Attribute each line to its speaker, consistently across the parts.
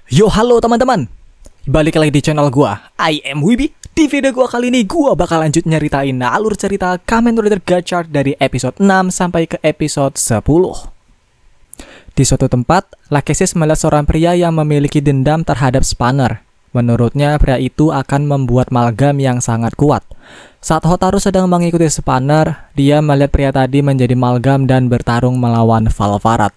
Speaker 1: Yo halo teman-teman, balik lagi di channel gua, I am Wibi. Di video gua kali ini gua bakal lanjut nyeritain alur cerita Kamen Rider Gachard dari episode 6 sampai ke episode 10. Di suatu tempat, Lachesis melihat seorang pria yang memiliki dendam terhadap Spanner. Menurutnya pria itu akan membuat malgam yang sangat kuat. Saat Hotaru sedang mengikuti Spanner, dia melihat pria tadi menjadi malgam dan bertarung melawan Valvarat.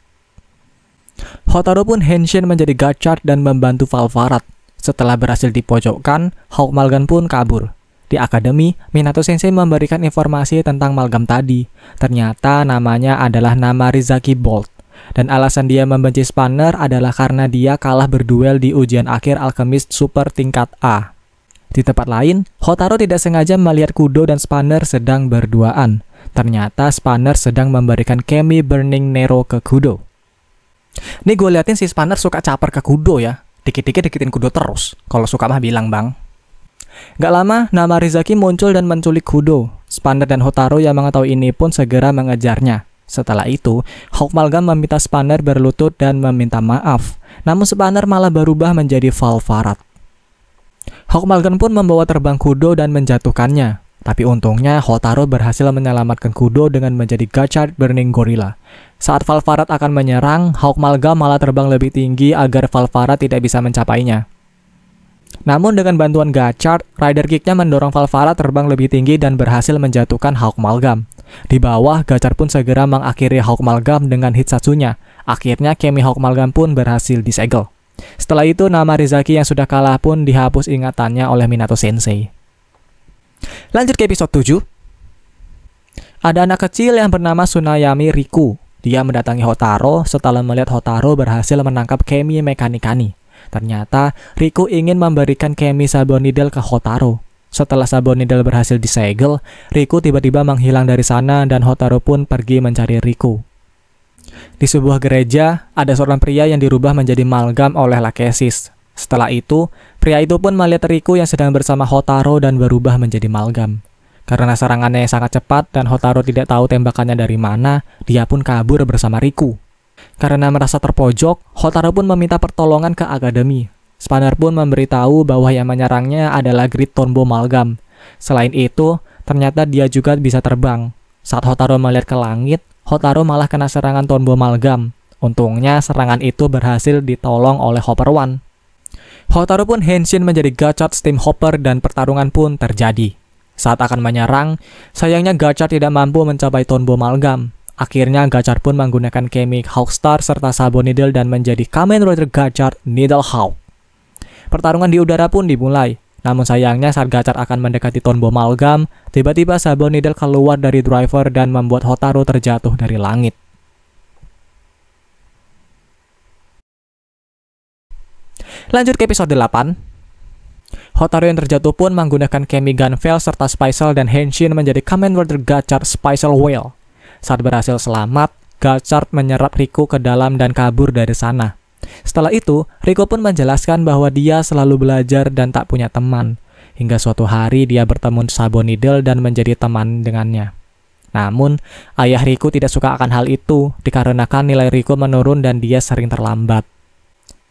Speaker 1: Hotaru pun henshin menjadi Gachard dan membantu Valvarat. Setelah berhasil dipojokkan, Hawk Malgam pun kabur. Di akademi, Minato Sensei memberikan informasi tentang malgam tadi. Ternyata namanya adalah nama Rizaki Bolt. Dan alasan dia membenci Spanner adalah karena dia kalah berduel di ujian akhir alkemis super tingkat A. Di tempat lain, Hotaru tidak sengaja melihat Kudo dan Spanner sedang berduaan. Ternyata Spanner sedang memberikan Kemi Burning Nero ke Kudo. Nih gue liatin si Spanner suka caper ke Kudo ya. Dikit-dikit deketin Kudo terus. Kalau suka mah bilang bang. Gak lama, nama Rizaki muncul dan menculik Kudo. Spanner dan Hotaru yang mengetahui ini pun segera mengejarnya. Setelah itu, Hawk Malgam meminta Spanner berlutut dan meminta maaf. Namun Spanner malah berubah menjadi Valvarat. Hawk Malgam pun membawa terbang Kudo dan menjatuhkannya. Tapi untungnya Hotaru berhasil menyelamatkan Kudo dengan menjadi Gachard Burning Gorilla. Saat Valvarat akan menyerang, Hawk Malgam malah terbang lebih tinggi agar Valvarat tidak bisa mencapainya. Namun dengan bantuan Gachard, Rider Kick-nya mendorong Valvarat terbang lebih tinggi dan berhasil menjatuhkan Hawk Malgam. Di bawah, Gachard pun segera mengakhiri Hawk Malgam dengan Hitsatsunya. Akhirnya Kemi Hawk Malgam pun berhasil disegel. Setelah itu, nama Rizaki yang sudah kalah pun dihapus ingatannya oleh Minato Sensei. Lanjut ke episode 7. Ada anak kecil yang bernama Tsunayami Riku. Dia mendatangi Hotaru setelah melihat Hotaru berhasil menangkap Kemi Mekanikani. Ternyata Riku ingin memberikan Kemi Sabon Needle ke Hotaru. Setelah Sabon Needle berhasil disegel, Riku tiba-tiba menghilang dari sana dan Hotaru pun pergi mencari Riku. Di sebuah gereja, ada seorang pria yang dirubah menjadi malgam oleh Lachesis. Setelah itu, pria itu pun melihat Riku yang sedang bersama Hotaru dan berubah menjadi malgam. Karena serangannya yang sangat cepat dan Hotaru tidak tahu tembakannya dari mana, dia pun kabur bersama Riku. Karena merasa terpojok, Hotaru pun meminta pertolongan ke akademi. Spanner pun memberitahu bahwa yang menyerangnya adalah Great Tonbo Malgam. Selain itu, ternyata dia juga bisa terbang. Saat Hotaru melihat ke langit, Hotaru malah kena serangan Tonbo Malgam. Untungnya serangan itu berhasil ditolong oleh Hopper One. Hotaru pun henshin menjadi Gachard Steam Hopper dan pertarungan pun terjadi. Saat akan menyerang, sayangnya Gachard tidak mampu mencapai Tonbo Malgam. Akhirnya Gachard pun menggunakan Kemi Hawkstar serta Sabon Needle dan menjadi Kamen Rider Gachard Needle Hawk. Pertarungan di udara pun dimulai. Namun sayangnya saat Gachard akan mendekati Tonbo Malgam, tiba-tiba Sabon Needle keluar dari driver dan membuat Hotaru terjatuh dari langit. Lanjut ke episode 8. Hotaru yang terjatuh pun menggunakan Kemi Gunveil serta Spicel dan henshin menjadi Kamen Rider Gachard Spicel Whale. Saat berhasil selamat, Gachard menyerap Riku ke dalam dan kabur dari sana. Setelah itu, Riku pun menjelaskan bahwa dia selalu belajar dan tak punya teman. Hingga suatu hari dia bertemu Sabon Needle dan menjadi teman dengannya. Namun, ayah Riku tidak suka akan hal itu, dikarenakan nilai Riku menurun dan dia sering terlambat.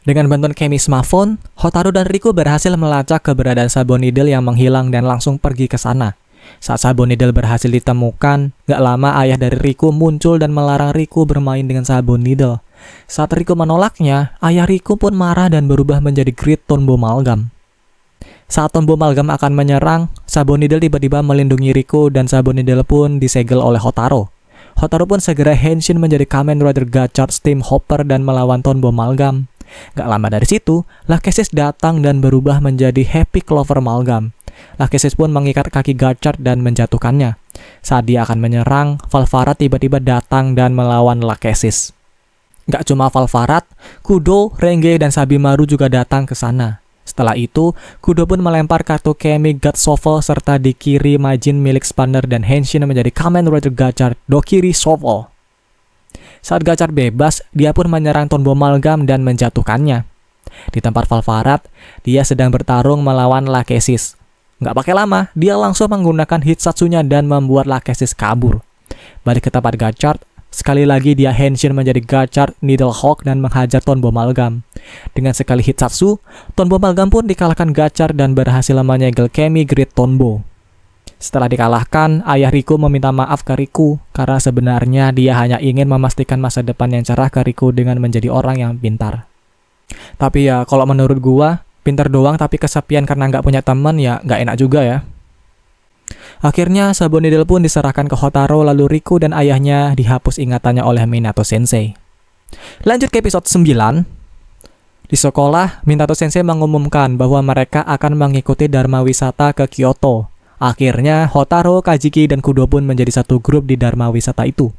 Speaker 1: Dengan bantuan Kemi Smartphone, Hotaru dan Riku berhasil melacak keberadaan Sabon Needle yang menghilang dan langsung pergi ke sana. Saat Sabon Needle berhasil ditemukan, gak lama ayah dari Riku muncul dan melarang Riku bermain dengan Sabon Needle. Saat Riku menolaknya, ayah Riku pun marah dan berubah menjadi Great Tonbo Malgam. Saat Tonbo Malgam akan menyerang, Sabon Needle tiba-tiba melindungi Riku dan Sabon Needle pun disegel oleh Hotaru. Hotaru pun segera henshin menjadi Kamen Rider Gachard Steam Hopper dan melawan Tonbo Malgam. Gak lama dari situ, Lachesis datang dan berubah menjadi Happy Clover Malgam. Lachesis pun mengikat kaki Gachard dan menjatuhkannya. Saat dia akan menyerang, Valvarat tiba-tiba datang dan melawan Lachesis. Gak cuma Valvarat, Kudo, Renge, dan Sabimaru juga datang ke sana. Setelah itu, Kudo pun melempar kartu Kemi God Shovel serta Dikiri Majin milik Spanner dan henshin menjadi Kamen Rider Gachard Dokiri Shovel. Saat Gachard bebas, dia pun menyerang Tonbo Malgam dan menjatuhkannya. Di tempat Valvarat, dia sedang bertarung melawan Lachesis. Gak pakai lama, dia langsung menggunakan Hitsatsunya dan membuat Lachesis kabur. Balik ke tempat Gachard, sekali lagi dia henshin menjadi Gachard, Needlehawk, dan menghajar Tonbo Malgam. Dengan sekali Hitsatsu, Tonbo Malgam pun dikalahkan Gachard dan berhasil menyegel Kemi Grid Tonbo. Setelah dikalahkan, ayah Riku meminta maaf ke Riku karena sebenarnya dia hanya ingin memastikan masa depan yang cerah ke Riku dengan menjadi orang yang pintar. Tapi ya, kalau menurut gua, pintar doang tapi kesepian karena nggak punya teman ya nggak enak juga ya. Akhirnya sabun Needle pun diserahkan ke Hotaro, lalu Riku dan ayahnya dihapus ingatannya oleh Minato Sensei. Lanjut ke episode 9. Di sekolah, Minato Sensei mengumumkan bahwa mereka akan mengikuti Dharma Wisata ke Kyoto. Akhirnya, Hotaro, Kajiki, dan Kudo pun menjadi satu grup di Dharma Wisata itu.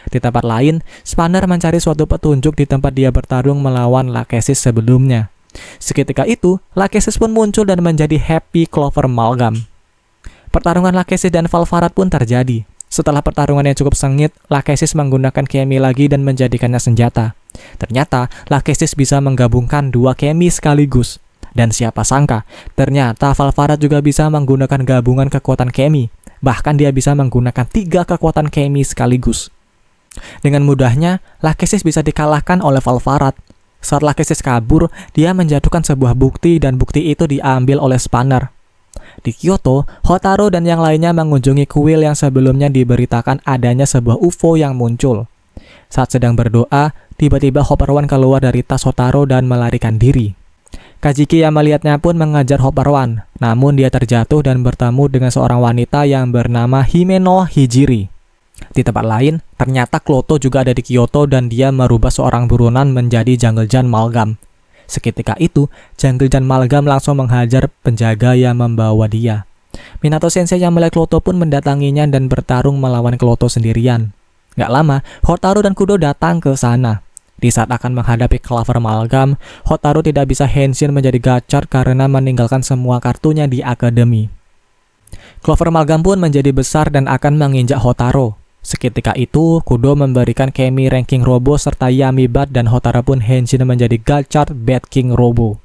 Speaker 1: Di tempat lain, Spanner mencari suatu petunjuk di tempat dia bertarung melawan Lachesis sebelumnya. Seketika itu, Lachesis pun muncul dan menjadi Happy Clover Malgam. Pertarungan Lachesis dan Valvarat pun terjadi. Setelah pertarungan yang cukup sengit, Lachesis menggunakan Kemi lagi dan menjadikannya senjata. Ternyata, Lachesis bisa menggabungkan dua Kemi sekaligus. Dan siapa sangka, ternyata Valvarat juga bisa menggunakan gabungan kekuatan Kemi. Bahkan dia bisa menggunakan 3 kekuatan Kemi sekaligus. Dengan mudahnya, Lachesis bisa dikalahkan oleh Valvarat. Saat Lachesis kabur, dia menjatuhkan sebuah bukti dan bukti itu diambil oleh Spanner. Di Kyoto, Hotaro dan yang lainnya mengunjungi kuil yang sebelumnya diberitakan adanya sebuah UFO yang muncul. Saat sedang berdoa, tiba-tiba Hopper One keluar dari tas Hotaro dan melarikan diri. Kajiki yang melihatnya pun mengajar Hopper One, namun dia terjatuh dan bertemu dengan seorang wanita yang bernama Himeno Hijiri. Di tempat lain, ternyata Kloto juga ada di Kyoto dan dia merubah seorang buronan menjadi Jungle-Jun Malgam. Seketika itu, Jungle-Jun Malgam langsung menghajar penjaga yang membawa dia. Minato Sensei yang melihat Kloto pun mendatanginya dan bertarung melawan Kloto sendirian. Gak lama, Hotaro dan Kudo datang ke sana. Di saat akan menghadapi Clover Malgam, Hotaro tidak bisa henshin menjadi Gachard karena meninggalkan semua kartunya di akademi. Clover Malgam pun menjadi besar dan akan menginjak Hotaro. Seketika itu, Kudo memberikan Kemi Ranking Robo serta Yami Bat dan Hotaro pun henshin menjadi Gachard Bat King Robo.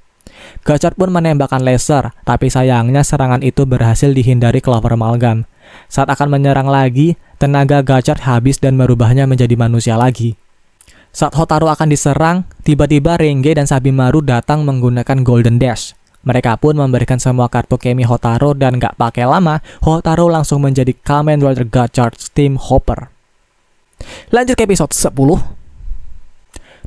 Speaker 1: Gachard pun menembakkan laser, tapi sayangnya serangan itu berhasil dihindari Clover Malgam. Saat akan menyerang lagi, tenaga Gachard habis dan merubahnya menjadi manusia lagi. Saat Hotaro akan diserang, tiba-tiba Renge dan Sabimaru datang menggunakan Golden Dash. Mereka pun memberikan semua kartu Kemi Hotaro dan gak pakai lama, Hotaro langsung menjadi Kamen Rider Gachard Steam Hopper. Lanjut ke episode 10.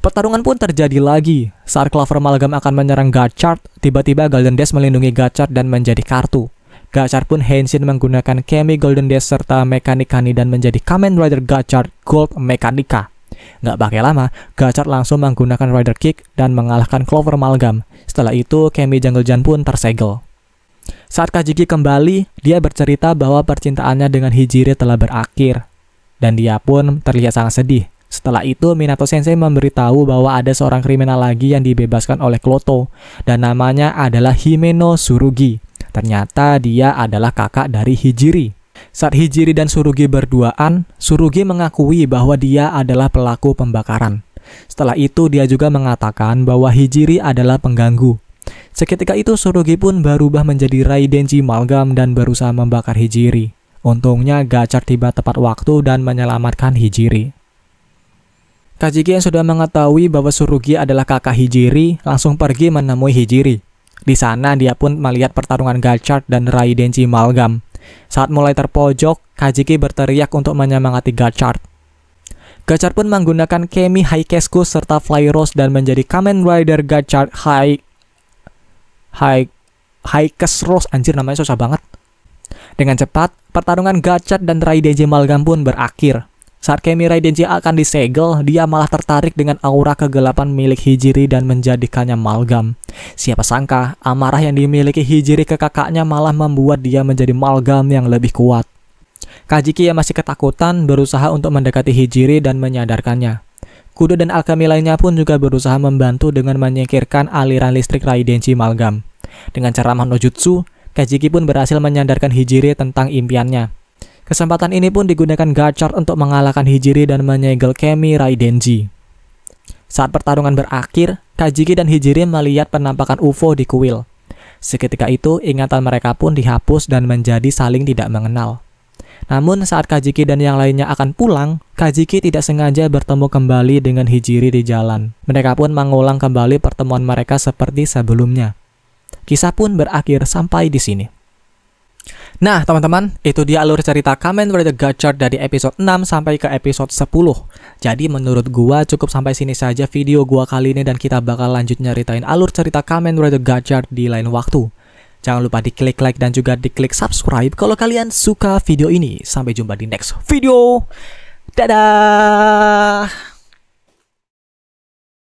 Speaker 1: Pertarungan pun terjadi lagi. Saat Clover Malgam akan menyerang Gachard, tiba-tiba Golden Dash melindungi Gachard dan menjadi kartu. Gachard pun henshin menggunakan Kemi Golden Dash serta Mechanicani dan menjadi Kamen Rider Gachard Gold Mechanica. Gak pakai lama, Gachard langsung menggunakan Rider Kick dan mengalahkan Clover Malgam. Setelah itu, Kemi Jungle-Jun pun tersegel. Saat Kajiki kembali, dia bercerita bahwa percintaannya dengan Hijiri telah berakhir. Dan dia pun terlihat sangat sedih. Setelah itu, Minato Sensei memberitahu bahwa ada seorang kriminal lagi yang dibebaskan oleh Kloto. Dan namanya adalah Himeno Tsurugi. Ternyata dia adalah kakak dari Hijiri. Saat Hijiri dan Tsurugi berduaan, Tsurugi mengakui bahwa dia adalah pelaku pembakaran. Setelah itu dia juga mengatakan bahwa Hijiri adalah pengganggu. Seketika itu Tsurugi pun berubah menjadi Raidenji Malgam dan berusaha membakar Hijiri. Untungnya Gachard tiba tepat waktu dan menyelamatkan Hijiri. Kajiki yang sudah mengetahui bahwa Tsurugi adalah kakak Hijiri langsung pergi menemui Hijiri. Di sana dia pun melihat pertarungan Gachard dan Raidenji Malgam. Saat mulai terpojok, Kajiki berteriak untuk menyemangati Gachard. Gachard pun menggunakan Kemi Haikesku serta Fly Rose dan menjadi Kamen Rider Gachard Haikes-Rose. Anjir, namanya susah banget. Dengan cepat, pertarungan Gachard dan Raidenji Malgam pun berakhir. Saat Kemi Raidenji akan disegel, dia malah tertarik dengan aura kegelapan milik Hijiri dan menjadikannya Malgam. Siapa sangka, amarah yang dimiliki Hijiri ke kakaknya malah membuat dia menjadi Malgam yang lebih kuat. Kajiki yang masih ketakutan berusaha untuk mendekati Hijiri dan menyadarkannya. Kudo dan alkemi lainnya pun juga berusaha membantu dengan menyingkirkan aliran listrik Raidenji Malgam. Dengan ceramah no jutsu, Kajiki pun berhasil menyadarkan Hijiri tentang impiannya. Kesempatan ini pun digunakan Gachard untuk mengalahkan Hijiri dan menyegel Kemi Raidenji. Saat pertarungan berakhir, Kajiki dan Hijiri melihat penampakan UFO di kuil. Seketika itu, ingatan mereka pun dihapus dan menjadi saling tidak mengenal. Namun saat Kajiki dan yang lainnya akan pulang, Kajiki tidak sengaja bertemu kembali dengan Hijiri di jalan. Mereka pun mengulang kembali pertemuan mereka seperti sebelumnya. Kisah pun berakhir sampai di sini. Nah teman-teman, itu dia alur cerita Kamen Rider Gachard dari episode 6 sampai ke episode 10. Jadi menurut gua cukup sampai sini saja video gua kali ini, dan kita bakal lanjut nyeritain alur cerita Kamen Rider Gachard di lain waktu. Jangan lupa diklik like dan juga diklik subscribe kalau kalian suka video ini. Sampai jumpa di next video. Dadah!